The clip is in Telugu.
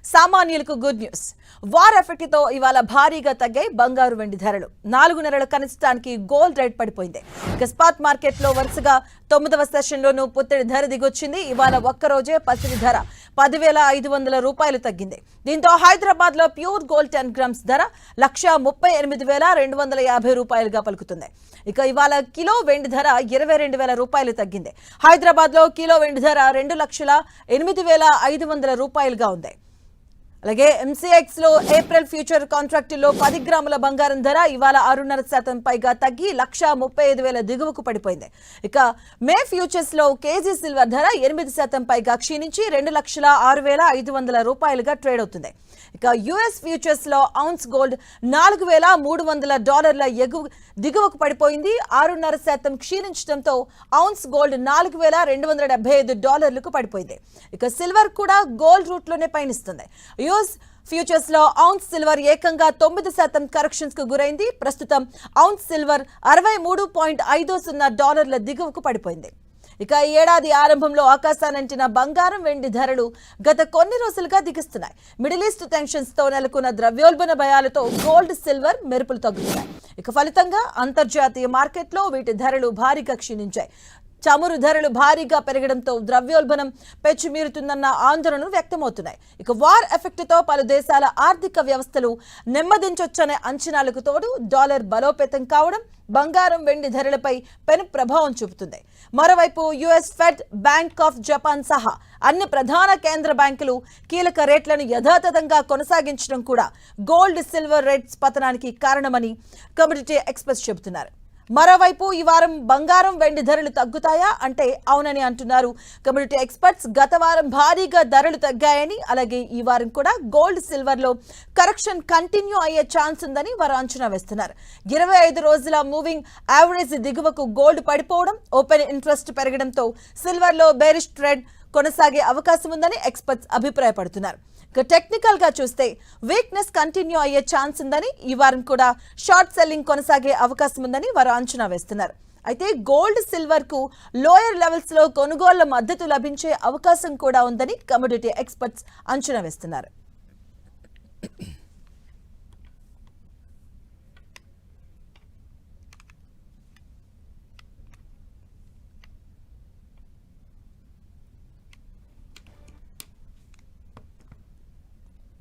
సామాన్యులకు గుడ్ న్యూస్. వార్ ఎఫెక్ట్ తో ఇవాళ భారీగా తగ్గాయి బంగారు వెండి ధరలు. 4 నెలల కనిష్టానికి గోల్డ్ రేట్ పడిపోయింది. ఇక స్పాట్ మార్కెట్ లో వరుసగా 9వ సెషన్ లోనూ పుత్తడి ధర దిగొచ్చింది. ఇవాళ ఒక్కరోజే పసిడి ధర 10,500 రూపాయలు తగ్గింది. దీంతో హైదరాబాద్ లో ప్యూర్ గోల్డ్ 10 గ్రామ్స్ ధర 1,38,250 రూపాయలుగా పలుకుతుంది. ఇక ఇవాళ కిలో వెండి ధర 22,000 రూపాయలు తగ్గింది. హైదరాబాద్ లో కిలో వెండి ధర 2,08,500 రూపాయలుగా ఉంది. అలాగే ఎంసీఎక్స్ లో ఏప్రిల్ ఫ్యూచర్ కాంట్రాక్టులో 10 గ్రాముల బంగారం ధర ఇవాళ 6.5% పైగా తగ్గి 1,35,000 దిగువకు పడిపోయింది. ఇక మే ఫ్యూచర్స్ లో కేజీ సిల్వర్ ధర 8% పైగా క్షీణించి 2,06,500 రూపాయలుగా ట్రేడ్ అవుతుంది. ఇక యుఎస్ ఫ్యూచర్స్ లో ఔన్స్ గోల్డ్ $4,300 దిగువకు పడిపోయింది. 6.5% క్షీణించడంతో ఔన్స్ గోల్డ్ $4,275 పడిపోయింది. ఇక సిల్వర్ కూడా గోల్డ్ రూట్ లోనే పయనిస్తుంది. యుఎస్ ఫ్యూచర్స్ లో ఔన్స్ సిల్వర్ ఏకంగా 9% కరెక్షన్స్ కు గురైంది. ప్రస్తుతం ఔన్స్ సిల్వర్ $63.50 దిగువకు పడిపోయింది. ఇక ఈ ఏడాది ఆరంభంలో ఆకాశానంటిన బంగారం వెండి ధరలు గత కొన్ని రోజులుగా దిగిస్తున్నాయి. మిడిల్ ఈస్ట్ టెన్షన్స్ తో నెలకొన్న ద్రవ్యోల్బణ భయాలతో గోల్డ్ సిల్వర్ మెరుపులు తగ్గుతున్నాయి. ఇక ఫలితంగా అంతర్జాతీయ మార్కెట్లో వీటి ధరలు భారీగా క్షీణించాయి. చమురు ధరలు భారీగా పెరగడంతో ద్రవ్యోల్బణం పెచ్చుమీరుతుందన్న ఆందోళనలు వ్యక్తమవుతున్నాయి. ఇక వార్ ఎఫెక్ట్ తో పలు దేశాల ఆర్థిక వ్యవస్థలు నెమ్మదించొచ్చనే అంచనాలకు తోడు డాలర్ బలోపేతం కావడం బంగారం వెండి ధరలపై పెను ప్రభావం చూపుతుంది. మరోవైపు US fed, bank of Japan సహా అన్ని ప్రధాన కేంద్ర బ్యాంకులు కీలక రేట్లను యథాతథంగా కొనసాగించడం కూడా గోల్డ్ సిల్వర్ రేట్స్ పతనానికి కారణమని కమోడిటీ ఎక్స్పర్ట్స్ చెబుతున్నారు. మరోవైపు ఈ వారం బంగారం వెండి ధరలు తగ్గుతాయా అంటే అవునని అంటున్నారు కమోడిటీ ఎక్స్పర్ట్స్. గత వారం భారీగా ధరలు తగ్గాయని, అలాగే ఈ వారం కూడా గోల్డ్ సిల్వర్ లో కరెక్షన్ కంటిన్యూ అయ్యే ఛాన్స్ ఉందని వారు అంచనా వేస్తున్నారు. 25 రోజుల మూవింగ్ యావరేజ్ దిగువకు గోల్డ్ పడిపోవడం, ఓపెన్ ఇంట్రెస్ట్ పెరగడంతో సిల్వర్ లో బేరిష్ ట్రెండ్ కొనసాగే అవకాశం ఉందని ఎక్స్పర్ట్స్ అభిప్రాయపడుతున్నారు. ఇక టెక్నికల్ గా చూస్తే వీక్నెస్ కంటిన్యూ అయ్యే ఛాన్స్ ఉందని, ఈ వారం కూడా షార్ట్ సెల్లింగ్ కొనసాగే అవకాశం ఉందని వారు అంచనా వేస్తున్నారు. అయితే గోల్డ్ సిల్వర్ కు లోయర్ లెవెల్స్ లో కొనుగోళ్ల మద్దతు లభించే అవకాశం కూడా ఉందని కమోడిటీ ఎక్స్పర్ట్స్ అంచనా వేస్తున్నారు.